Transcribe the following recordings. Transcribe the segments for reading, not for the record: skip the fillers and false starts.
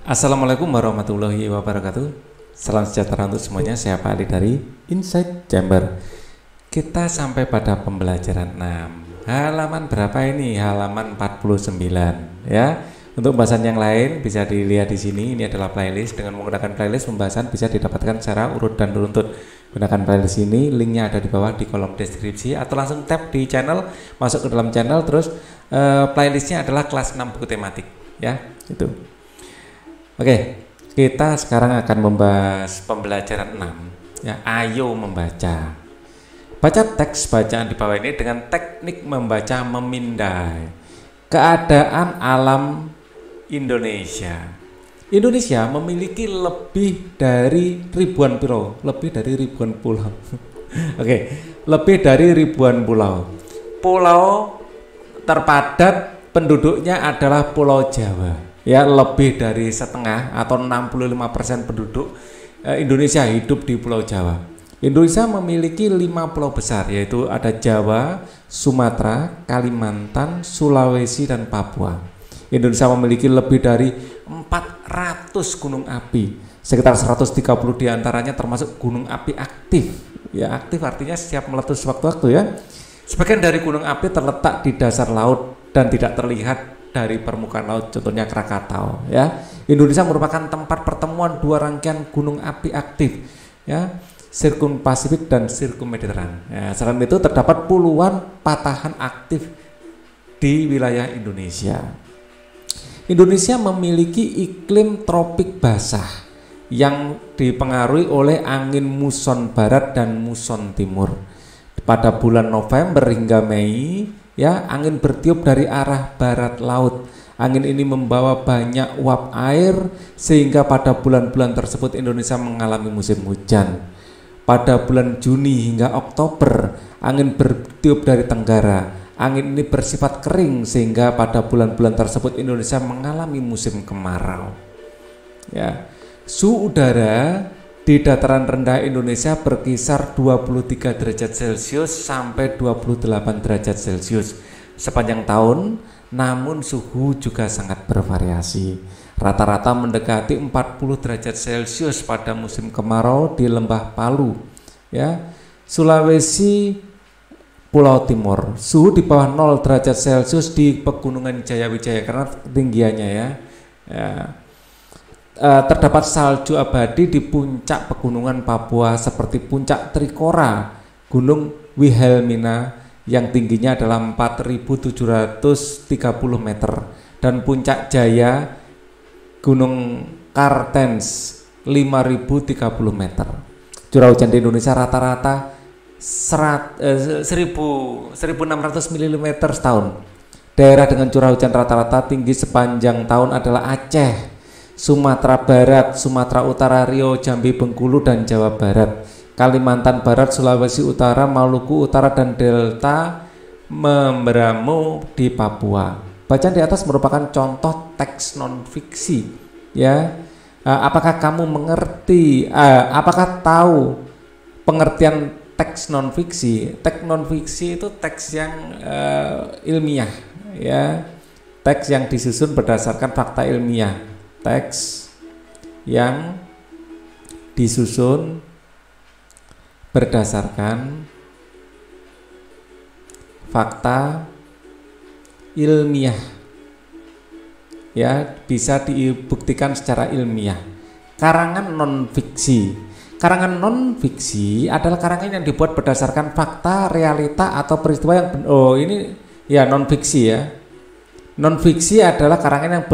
Assalamualaikum warahmatullahi wabarakatuh. Salam sejahtera untuk semuanya. Saya Pak Ali dari Insight Chamber. Kita sampai pada pembelajaran 6. Halaman berapa ini? Halaman 49 ya. Untuk pembahasan yang lain bisa dilihat di sini. Ini adalah playlist. Dengan menggunakan playlist pembahasan bisa didapatkan secara urut dan beruntut. Gunakan playlist ini, linknya ada di bawah di kolom deskripsi atau langsung tap di channel, masuk ke dalam channel, terus playlistnya adalah kelas 6 buku tematik ya. Itu. Oke, kita sekarang akan membahas pembelajaran 6 ya. Ayo membaca. Baca teks bacaan di bawah ini dengan teknik membaca memindai. Keadaan alam Indonesia. Indonesia memiliki lebih dari ribuan pulau, Oke, lebih dari ribuan pulau. Pulau terpadat penduduknya adalah Pulau Jawa. Ya, lebih dari setengah atau 65% penduduk Indonesia hidup di Pulau Jawa. Indonesia memiliki 5 pulau besar, yaitu ada Jawa, Sumatera, Kalimantan, Sulawesi, dan Papua. Indonesia memiliki lebih dari 400 gunung api, sekitar 130 diantaranya termasuk gunung api aktif. Ya, aktif artinya siap meletus waktu-waktu ya. Sebagian dari gunung api terletak di dasar laut dan tidak terlihat dari permukaan laut, contohnya Krakatau ya. Indonesia merupakan tempat pertemuan dua rangkaian gunung api aktif ya, Sirkum Pasifik dan Sirkum Mediteran ya. Selain itu terdapat puluhan patahan aktif di wilayah Indonesia. Indonesia memiliki iklim tropik basah yang dipengaruhi oleh angin muson barat dan muson timur. Pada bulan November hingga Mei ya, angin bertiup dari arah barat laut. Angin ini membawa banyak uap air sehingga pada bulan-bulan tersebut Indonesia mengalami musim hujan. Pada bulan Juni hingga Oktober angin bertiup dari tenggara. Angin ini bersifat kering sehingga pada bulan-bulan tersebut Indonesia mengalami musim kemarau. Ya. Suhu udara di dataran rendah Indonesia berkisar 23 derajat Celcius sampai 28 derajat Celcius sepanjang tahun, namun suhu juga sangat bervariasi. Rata-rata mendekati 40 derajat Celcius pada musim kemarau di Lembah Palu. Ya. Sulawesi, Pulau Timur, suhu di bawah 0 derajat Celcius di Pegunungan Jayawijaya karena ketinggiannya ya. Ya. Terdapat salju abadi di puncak pegunungan Papua seperti puncak Trikora, Gunung Wilhelmina yang tingginya adalah 4.730 meter, dan puncak Jaya, Gunung Kartens 5.030 meter. Curah hujan di Indonesia rata-rata 1.600 mm setahun. Daerah dengan curah hujan rata-rata tinggi sepanjang tahun adalah Aceh, Sumatera Barat, Sumatera Utara, Riau, Jambi, Bengkulu, dan Jawa Barat. Kalimantan Barat, Sulawesi Utara, Maluku Utara, dan Delta Membramo di Papua. Bacaan di atas merupakan contoh teks non-fiksi ya. Apakah kamu mengerti, apakah tahu pengertian teks non-fiksi? Teks non-fiksi itu teks yang ilmiah ya. Teks yang disusun berdasarkan fakta ilmiah. Teks yang disusun berdasarkan fakta ilmiah ya, bisa dibuktikan secara ilmiah. Karangan non-fiksi. Karangan non-fiksi adalah karangan yang dibuat berdasarkan fakta, realita, atau peristiwa yang ini ya non-fiksi ya. Non-fiksi adalah karangan yang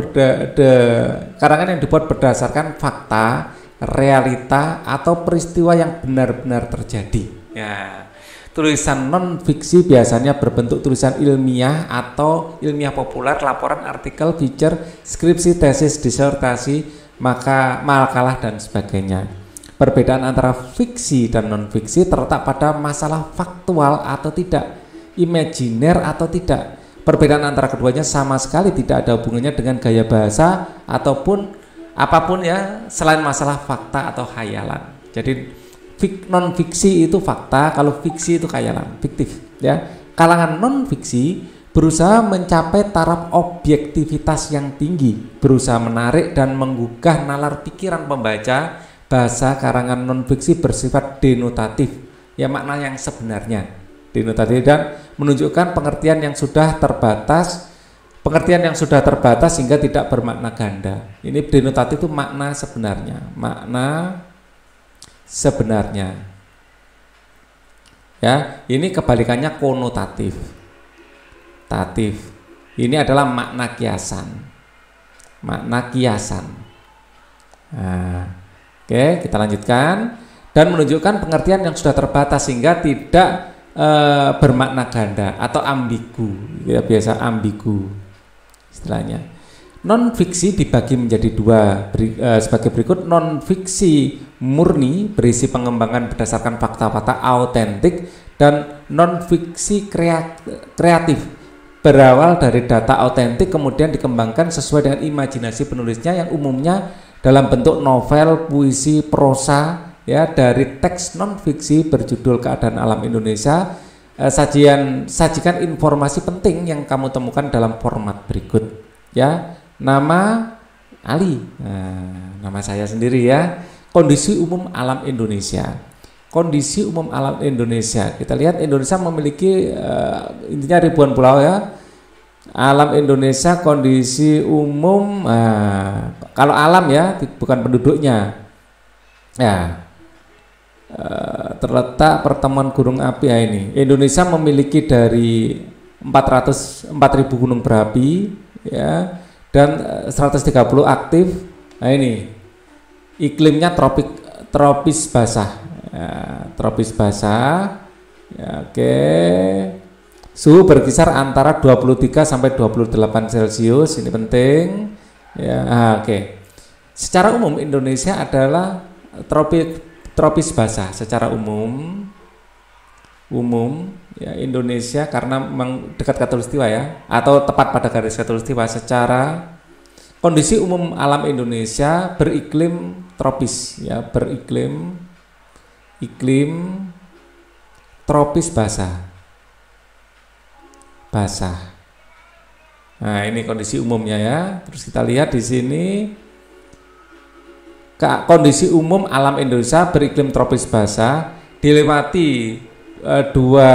dibuat berdasarkan fakta, realita, atau peristiwa yang benar-benar terjadi. Ya, tulisan non-fiksi biasanya berbentuk tulisan ilmiah atau ilmiah populer, laporan, artikel, feature, skripsi, tesis, disertasi, makalah, dan sebagainya. Perbedaan antara fiksi dan non-fiksi terletak pada masalah faktual atau tidak, imajiner atau tidak. Perbedaan antara keduanya sama sekali tidak ada hubungannya dengan gaya bahasa ataupun apapun ya selain masalah fakta atau khayalan. Jadi non-fiksi itu fakta, kalau fiksi itu khayalan, fiktif ya. Kalangan non-fiksi berusaha mencapai taraf objektivitas yang tinggi, berusaha menarik dan menggugah nalar pikiran pembaca. Bahasa karangan non-fiksi bersifat denotatif, ya makna yang sebenarnya denotatif, dan menunjukkan pengertian yang sudah terbatas sehingga tidak bermakna ganda. Ini denotatif itu makna sebenarnya. Ya, ini kebalikannya konotatif. Ini adalah makna kiasan. Nah, oke, kita lanjutkan. Dan menunjukkan pengertian yang sudah terbatas sehingga tidak bermakna ganda atau ambigu. Ya, biasa ambigu istilahnya. Non fiksi dibagi menjadi dua sebagai berikut. Non fiksi murni berisi pengembangan berdasarkan fakta-fakta autentik, dan non fiksi kreatif berawal dari data autentik kemudian dikembangkan sesuai dengan imajinasi penulisnya yang umumnya dalam bentuk novel, puisi, prosa, ya, dari teks non fiksi berjudul Keadaan Alam Indonesia. Sajikan informasi penting yang kamu temukan dalam format berikut, ya. Nama Ali, nama saya sendiri, ya. Kondisi umum alam Indonesia. Kondisi umum alam Indonesia. Kita lihat Indonesia memiliki intinya ribuan pulau, ya. Alam Indonesia kondisi umum, kalau alam, ya, bukan penduduknya, ya. Terletak pertemuan gunung api, ya, ini. Indonesia memiliki dari 4.000 gunung berapi, ya, dan 130 aktif. Nah, ini iklimnya tropis basah, ya, ya, oke. Suhu berkisar antara 23 sampai 28 Celcius, ini penting, ya. Oke. Secara umum Indonesia adalah tropis basah secara umum, ya, Indonesia karena memang dekat khatulistiwa, ya, atau tepat pada garis khatulistiwa. Secara kondisi umum alam Indonesia beriklim tropis, ya, iklim tropis basah. Nah, ini kondisi umumnya, ya. Terus kita lihat di sini kondisi umum alam Indonesia beriklim tropis basah, dilewati dua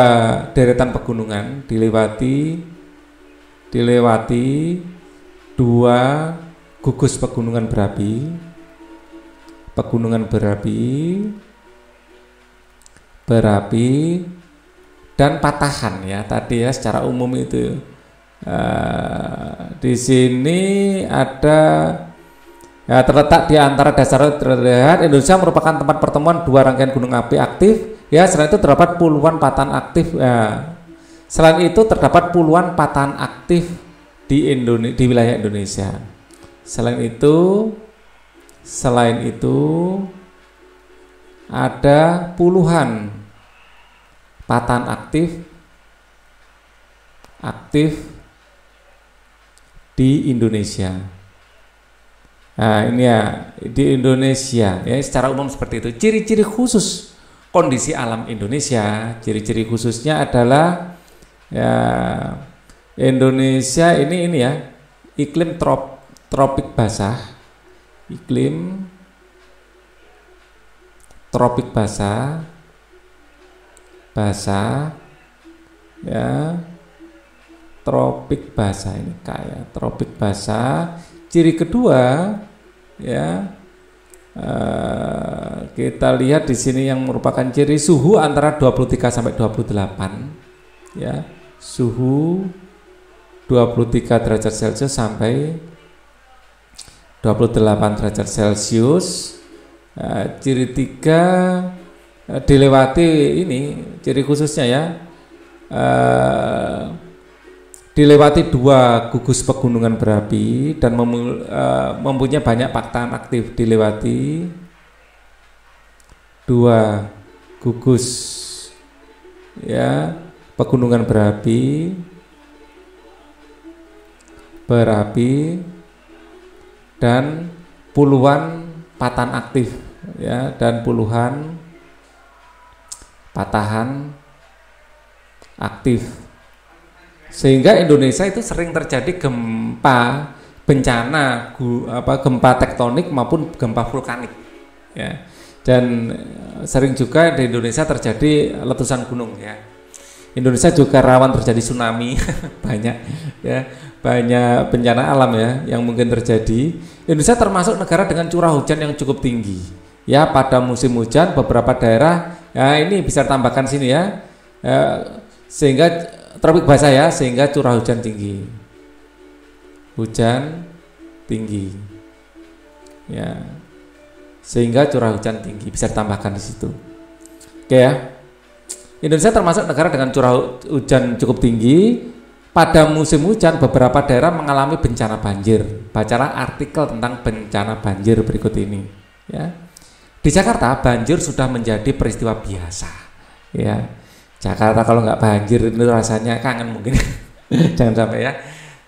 deretan pegunungan, dilewati dua gugus pegunungan berapi, dan patahan, ya, tadi, ya, secara umum itu. Di sini ada, ya, terletak di antara dasar terlihat Indonesia merupakan tempat pertemuan dua rangkaian gunung api aktif, ya. Selain itu terdapat puluhan patahan aktif, ya. Di wilayah Indonesia. Selain itu ada puluhan patahan aktif di Indonesia. Nah, ini, ya, di Indonesia, ya, secara umum seperti itu. Ciri-ciri khusus kondisi alam Indonesia, ciri-ciri khususnya adalah, ya, Indonesia ini, ya, iklim tropik basah, ya, tropik basah, ini kayak tropik basah. Ciri kedua, ya, kita lihat di sini yang merupakan ciri suhu antara 23 sampai 28, ya, suhu 23 derajat Celcius sampai 28 derajat Celcius. Ciri tiga, dilewati ini ciri khususnya, ya, dilewati dua gugus pegunungan berapi dan mempunyai banyak patahan aktif. Dilewati dua gugus, ya, pegunungan berapi dan puluhan patahan aktif, ya, dan puluhan patahan aktif. Sehingga Indonesia itu sering terjadi gempa, bencana, gempa tektonik maupun gempa vulkanik. Ya. Dan sering juga di Indonesia terjadi letusan gunung ya. Indonesia juga rawan terjadi tsunami banyak ya, banyak bencana alam ya yang mungkin terjadi. Indonesia termasuk negara dengan curah hujan yang cukup tinggi ya pada musim hujan. Beberapa daerah ya ini bisa ditambahkan sini ya, sehingga tropik basah ya, sehingga curah hujan tinggi ya, sehingga curah hujan tinggi bisa ditambahkan di situ. Oke ya. Indonesia termasuk negara dengan curah hujan cukup tinggi. Pada musim hujan beberapa daerah mengalami bencana banjir. Bacalah artikel tentang bencana banjir berikut ini ya. Di Jakarta banjir sudah menjadi peristiwa biasa ya. Jakarta kalau nggak banjir itu rasanya kangen mungkin. Jangan sampai ya.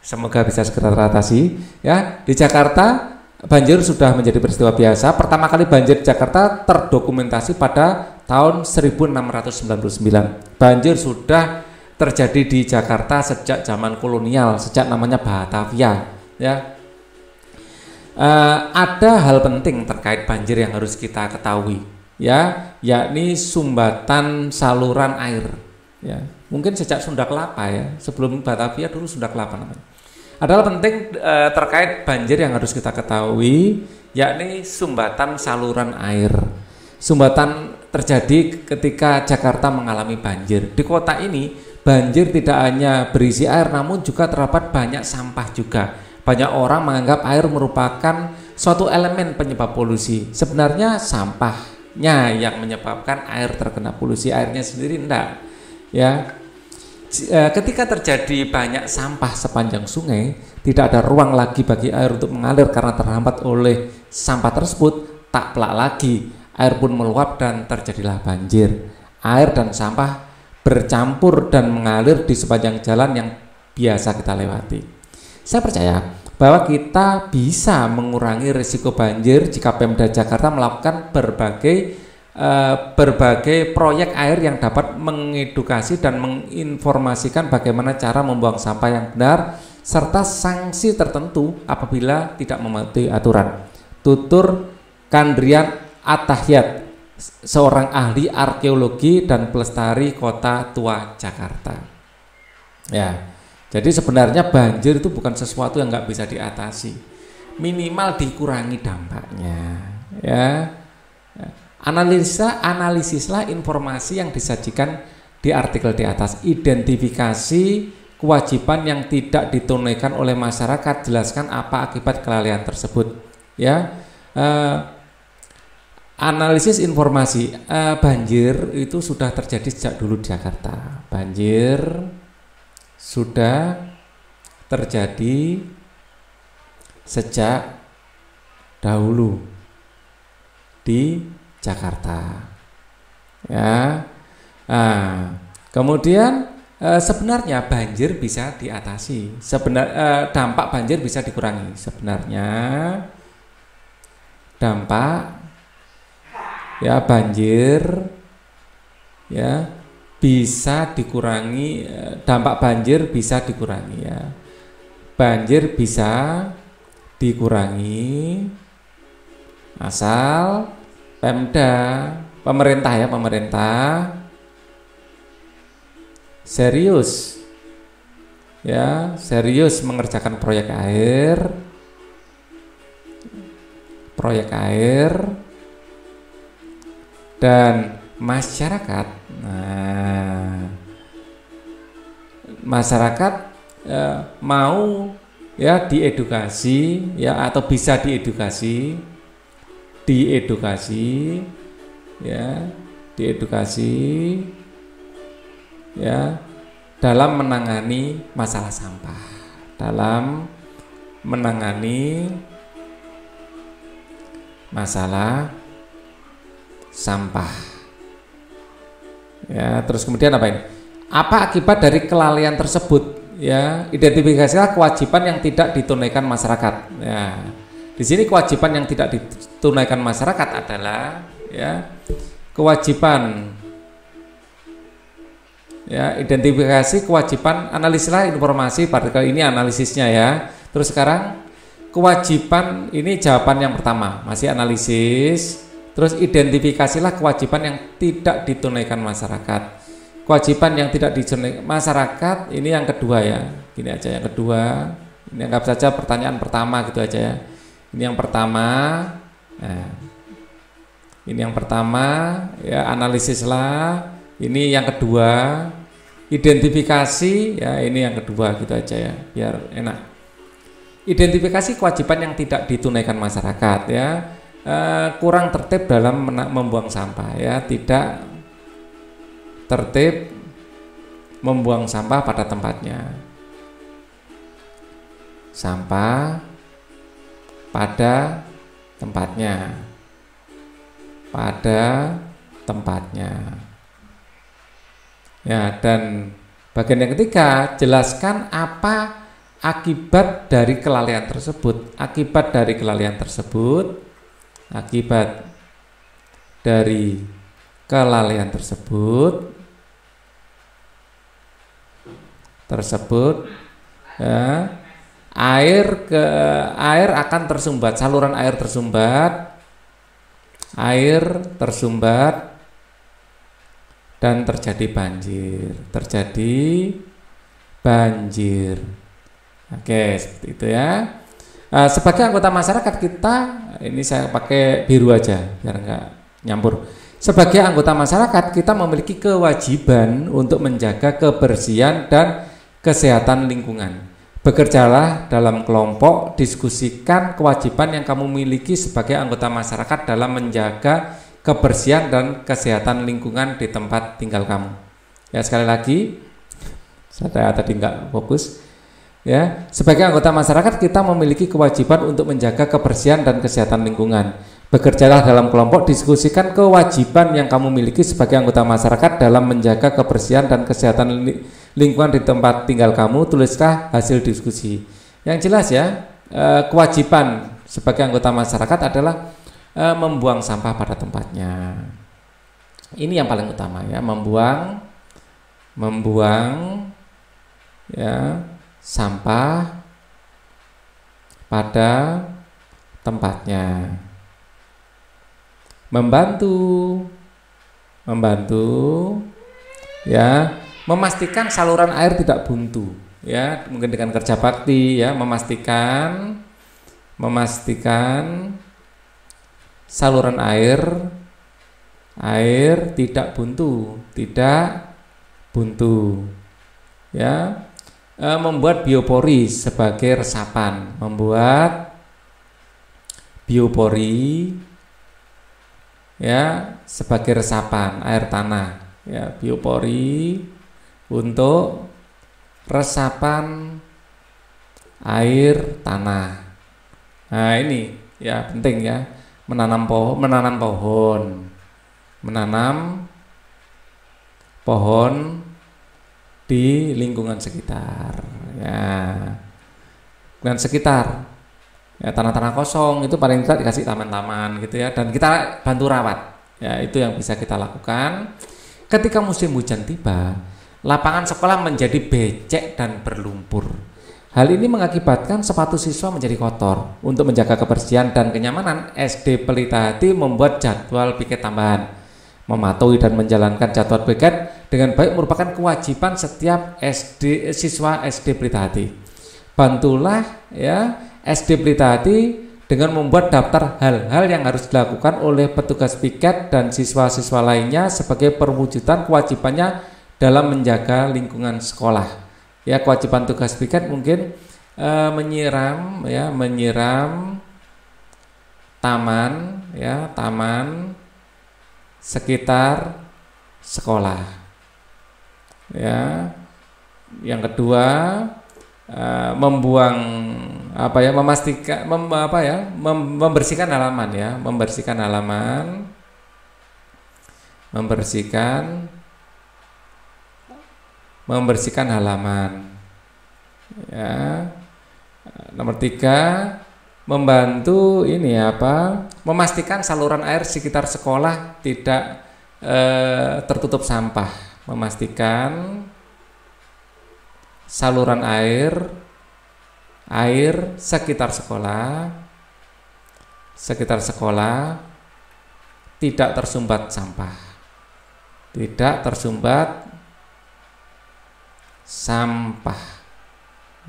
Semoga bisa segera teratasi ya. Di Jakarta banjir sudah menjadi peristiwa biasa. Pertama kali banjir di Jakarta terdokumentasi pada tahun 1699. Banjir sudah terjadi di Jakarta sejak zaman kolonial, sejak namanya Batavia. Ya, ada hal penting terkait banjir yang harus kita ketahui, ya, yakni sumbatan saluran air. Ya, mungkin sejak Sunda Kelapa ya, sebelum Batavia dulu Sunda Kelapa namanya. Adalah penting terkait banjir yang harus kita ketahui, yakni sumbatan saluran air. Sumbatan terjadi ketika Jakarta mengalami banjir. Di kota ini banjir tidak hanya berisi air, namun juga terdapat banyak sampah juga. Banyak orang menganggap air merupakan suatu elemen penyebab polusi. Sebenarnya sampahnya yang menyebabkan air terkena polusi, airnya sendiri enggak. Ya. Ketika terjadi banyak sampah sepanjang sungai, tidak ada ruang lagi bagi air untuk mengalir karena terhambat oleh sampah tersebut. Tak pelak lagi, air pun meluap dan terjadilah banjir. Air dan sampah bercampur dan mengalir di sepanjang jalan yang biasa kita lewati. Saya percaya bahwa kita bisa mengurangi risiko banjir jika Pemda Jakarta melakukan berbagai proyek air yang dapat mengedukasi dan menginformasikan bagaimana cara membuang sampah yang benar serta sanksi tertentu apabila tidak mematuhi aturan. Tutur Kandrian Atahyat, seorang ahli arkeologi dan pelestari Kota Tua Jakarta. Ya, jadi sebenarnya banjir itu bukan sesuatu yang nggak bisa diatasi, minimal dikurangi dampaknya. Ya. Analisislah informasi yang disajikan di artikel di atas. Identifikasi kewajiban yang tidak ditunaikan oleh masyarakat. Jelaskan apa akibat kelalaian tersebut. Ya, analisis informasi. Banjir itu sudah terjadi sejak dulu di Jakarta. Banjir sudah terjadi sejak dahulu di Jakarta, ya. Kemudian sebenarnya banjir bisa diatasi. Dampak banjir bisa dikurangi. Sebenarnya dampak ya banjir ya bisa dikurangi. Dampak banjir bisa dikurangi ya. Banjir bisa dikurangi asal pemerintah serius mengerjakan proyek air dan masyarakat. Masyarakat mau ya diedukasi ya atau bisa diedukasi ya dalam menangani masalah sampah, dalam menangani masalah sampah. Ya, terus kemudian apa ini? Apa akibat dari kelalaian tersebut? Ya, identifikasilah kewajiban yang tidak ditunaikan masyarakat. Ya. Di sini kewajiban yang tidak ditunaikan masyarakat adalah ya kewajiban Ya, identifikasi kewajiban, analislah informasi partikel ini analisisnya ya. Terus sekarang kewajiban ini jawaban yang pertama, masih analisis. Terus identifikasilah kewajiban yang tidak ditunaikan masyarakat. Kewajiban yang tidak ditunaikan masyarakat ini yang kedua ya. Gini aja yang kedua. Ini anggap saja pertanyaan pertama gitu aja ya. Ini yang pertama. Nah, ini yang pertama ya, analisislah. Ini yang kedua, identifikasi ya, ini yang kedua gitu aja ya, biar enak. Identifikasi kewajiban yang tidak ditunaikan masyarakat ya, kurang tertib dalam membuang sampah ya, tidak tertib membuang sampah pada tempatnya. Sampah pada tempatnya. Pada tempatnya. Ya, dan bagian yang ketiga, jelaskan apa akibat dari kelalaian tersebut. Akibat dari kelalaian tersebut, akibat dari kelalaian tersebut ya, air akan tersumbat, saluran air tersumbat dan terjadi banjir. Oke, seperti itu ya. Sebagai anggota masyarakat kita, ini saya pakai biru aja biar enggak nyampur. Sebagai anggota masyarakat kita memiliki kewajiban untuk menjaga kebersihan dan kesehatan lingkungan. Bekerjalah dalam kelompok, diskusikan kewajiban yang kamu miliki sebagai anggota masyarakat dalam menjaga kebersihan dan kesehatan lingkungan di tempat tinggal kamu. Ya, sekali lagi, saya tadi nggak fokus. Ya, sebagai anggota masyarakat kita memiliki kewajiban untuk menjaga kebersihan dan kesehatan lingkungan. Bekerjalah dalam kelompok, diskusikan kewajiban yang kamu miliki sebagai anggota masyarakat dalam menjaga kebersihan dan kesehatan lingkungan di tempat tinggal kamu. Tulislah hasil diskusi. Yang jelas ya, kewajiban sebagai anggota masyarakat adalah membuang sampah pada tempatnya. Ini yang paling utama ya, membuang ya sampah pada tempatnya. Membantu ya, memastikan saluran air tidak buntu ya, mungkin dengan kerja bakti ya, memastikan saluran air tidak buntu ya, membuat biopori sebagai resapan, membuat biopori ya sebagai resapan air tanah ya, biopori untuk resapan air tanah. Nah, ini ya penting ya, menanam pohon di lingkungan sekitar ya, dan sekitar ya, tanah-tanah kosong itu paling tidak dikasih taman-taman gitu ya, dan kita bantu rawat ya, itu yang bisa kita lakukan. Ketika musim hujan tiba, lapangan sekolah menjadi becek dan berlumpur. Hal ini mengakibatkan sepatu siswa menjadi kotor. Untuk menjaga kebersihan dan kenyamanan, SD Pelita Hati membuat jadwal piket tambahan. Mematuhi dan menjalankan jadwal piket dengan baik merupakan kewajiban setiap siswa SD Pelita Hati. Bantulah ya SD Pelita Hati dengan membuat daftar hal-hal yang harus dilakukan oleh petugas piket dan siswa-siswa lainnya sebagai perwujudan kewajibannya dalam menjaga lingkungan sekolah. Ya, kewajiban tugas piket mungkin menyiram taman sekitar sekolah. Ya. Yang kedua, membersihkan halaman ya, membersihkan halaman ya. Nomor 3, membantu memastikan saluran air sekitar sekolah tidak tertutup sampah memastikan saluran air sekitar sekolah tidak tersumbat sampah.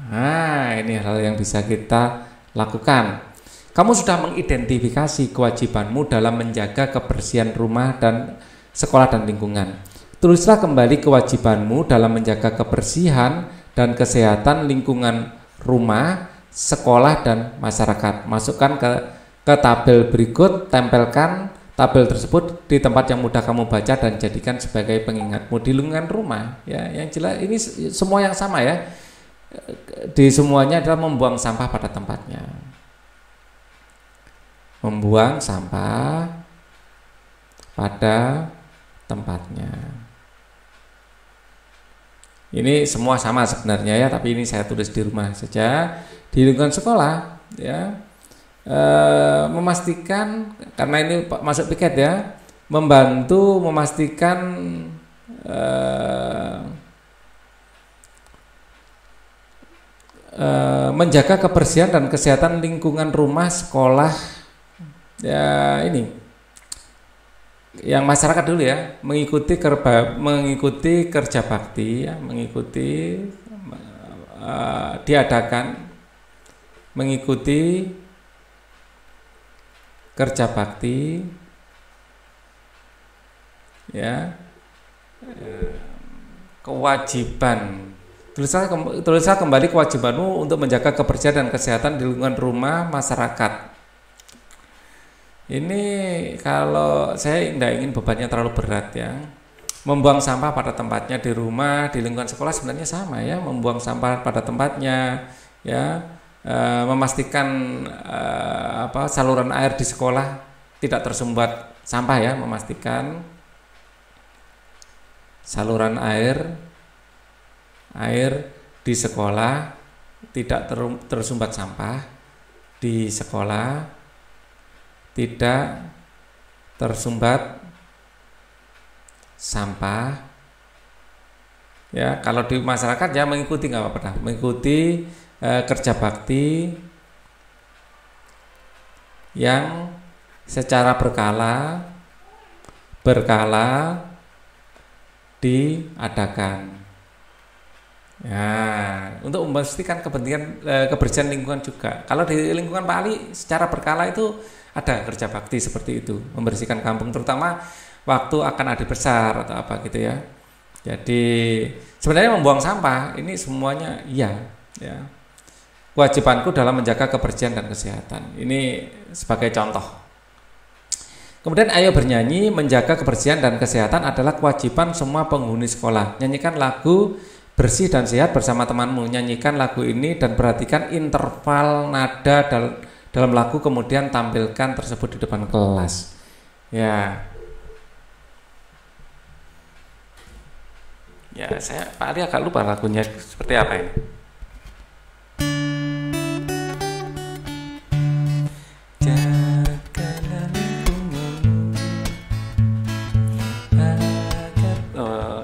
Nah, ini hal yang bisa kita lakukan. Kamu sudah mengidentifikasi kewajibanmu dalam menjaga kebersihan rumah dan sekolah dan lingkungan. Tulislah kembali kewajibanmu dalam menjaga kebersihan dan kesehatan lingkungan rumah, sekolah, dan masyarakat. Masukkan ke tabel berikut, tempelkan tabel tersebut di tempat yang mudah kamu baca dan jadikan sebagai pengingatmu di lingkungan rumah. Ya, yang jelas ini semua yang sama ya. Di semuanya adalah membuang sampah pada tempatnya. Membuang sampah pada tempatnya. Ini semua sama sebenarnya ya, tapi ini saya tulis di rumah saja. Di lingkungan sekolah ya, memastikan, karena ini masuk piket ya, membantu memastikan menjaga kebersihan dan kesehatan lingkungan rumah, sekolah ya. Ini yang masyarakat dulu ya, mengikuti kerja bakti ya, mengikuti kerja bakti ya, kewajiban. Tulislah kembali kewajibanmu untuk menjaga kebersihan dan kesehatan di lingkungan rumah masyarakat. Ini kalau saya tidak ingin bebannya terlalu berat ya. Membuang sampah pada tempatnya di rumah, di lingkungan sekolah sebenarnya sama ya. Membuang sampah pada tempatnya ya, memastikan saluran air di sekolah tidak tersumbat sampah ya, memastikan saluran air di sekolah tidak tersumbat sampah, di sekolah tidak tersumbat sampah ya. Kalau di masyarakat ya mengikuti, nggak apa-apa, mengikuti kerja bakti yang secara berkala diadakan ya, untuk memastikan kebersihan lingkungan juga. Kalau di lingkungan Pak Ali secara berkala itu ada kerja bakti seperti itu, membersihkan kampung, terutama waktu akan adi besar atau apa gitu ya. Jadi sebenarnya membuang sampah ini semuanya iya ya. Kewajibanku dalam menjaga kebersihan dan kesehatan. Ini sebagai contoh. Kemudian ayo bernyanyi. Menjaga kebersihan dan kesehatan adalah kewajiban semua penghuni sekolah. Nyanyikan lagu Bersih dan Sehat bersama temanmu. Nyanyikan lagu ini dan perhatikan interval nada dalam lagu, kemudian tampilkan tersebut di depan kelas. Ya. Ya, saya Pak Ali agak lupa lagunya seperti apa ini.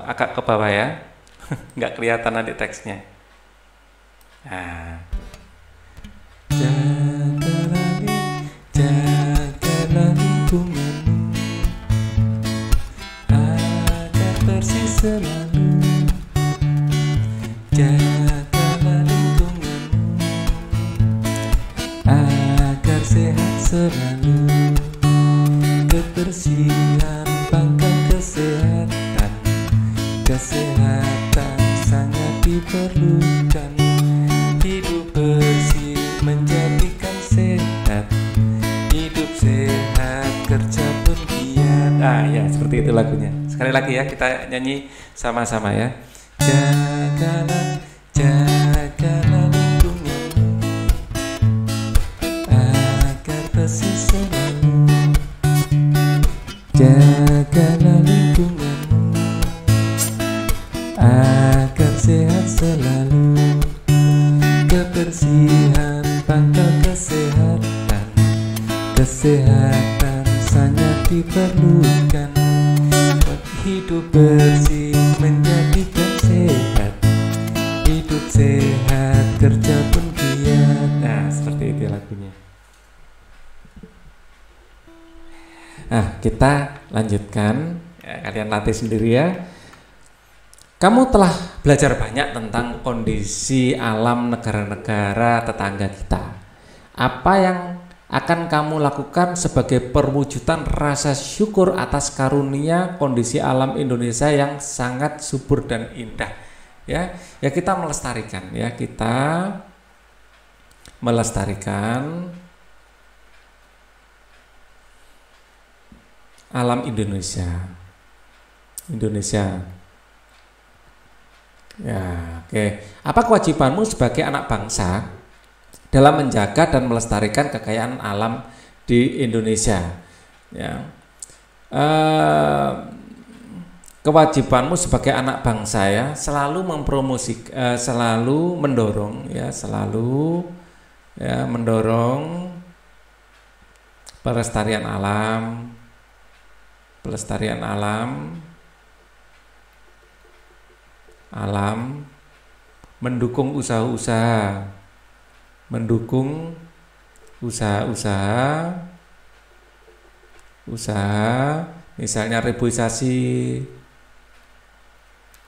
Agak ke bawah ya. Nggak kelihatan nanti teksnya. Nah. Jagalah lingkunganmu agar bersih selalu. Jagalah lingkunganmu agar sehat selalu. Kebersihan pangkal kesehatan. Kesehatan sangat diperlukan. Hidup bersih menjadikan sehat. Hidup sehat, kerja pun giat. Ah ya, seperti itu lagunya. Sekali lagi ya, kita nyanyi sama-sama ya. Jagalah lingkunganmu agar bersih selalu. Jagalah lingkunganmu agar sehat selalu. Kebersihan pangkal kesehatan. Kesehatan sangat diperlukan. hidup bersih menjadikan sehat, hidup sehat kerja pun giat. Nah seperti itu lagunya. Nah kita lanjutkan ya, kalian latih sendiri ya. Kamu telah belajar banyak tentang kondisi alam negara-negara tetangga kita. Apa yang akan kamu lakukan sebagai perwujudan rasa syukur atas karunia kondisi alam Indonesia yang sangat subur dan indah? Ya, ya kita melestarikan ya, kita melestarikan alam Indonesia. Ya, oke. Apa kewajibanmu sebagai anak bangsa dalam menjaga dan melestarikan kekayaan alam di Indonesia? Ya. Kewajibanmu sebagai anak bangsa ya, selalu mempromosikan, selalu mendorong ya, mendorong pelestarian alam, mendukung usaha-usaha misalnya reboisasi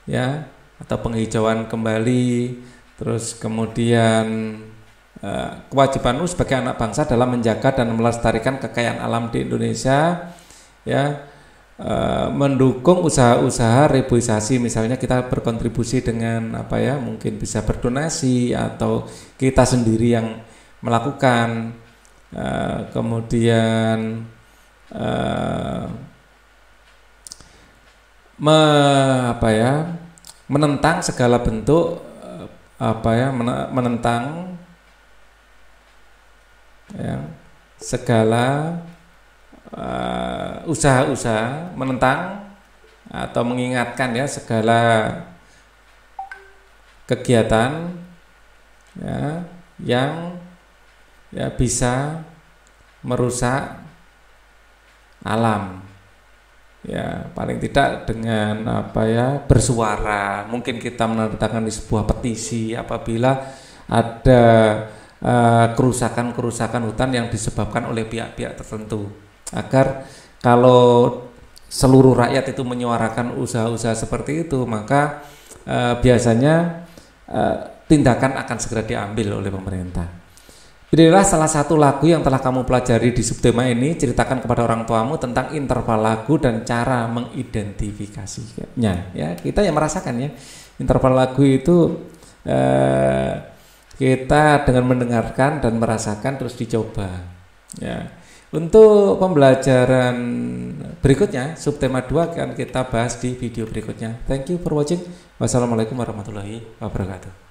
ya, atau penghijauan kembali. Terus kemudian kewajibanmu sebagai anak bangsa dalam menjaga dan melestarikan kekayaan alam di Indonesia ya, mendukung usaha-usaha reboisasi, misalnya kita berkontribusi dengan apa ya, mungkin bisa berdonasi atau kita sendiri yang melakukan, kemudian menentang segala bentuk menentang ya, segala usaha-usaha, menentang atau mengingatkan ya segala kegiatan ya yang ya bisa merusak alam ya, paling tidak dengan bersuara. Mungkin kita menandatangani sebuah petisi apabila ada kerusakan hutan yang disebabkan oleh pihak-pihak tertentu, agar kalau seluruh rakyat itu menyuarakan usaha-usaha seperti itu, maka biasanya tindakan akan segera diambil oleh pemerintah. Inilah salah satu lagu yang telah kamu pelajari di subtema ini. Ceritakan kepada orang tuamu tentang interval lagu dan cara mengidentifikasinya. Ya, kita yang merasakan ya interval lagu itu. Kita dengan mendengarkan dan merasakan terus dicoba ya. Untuk pembelajaran berikutnya subtema 2 akan kita bahas di video berikutnya. Thank you for watching. Wassalamualaikum warahmatullahi wabarakatuh.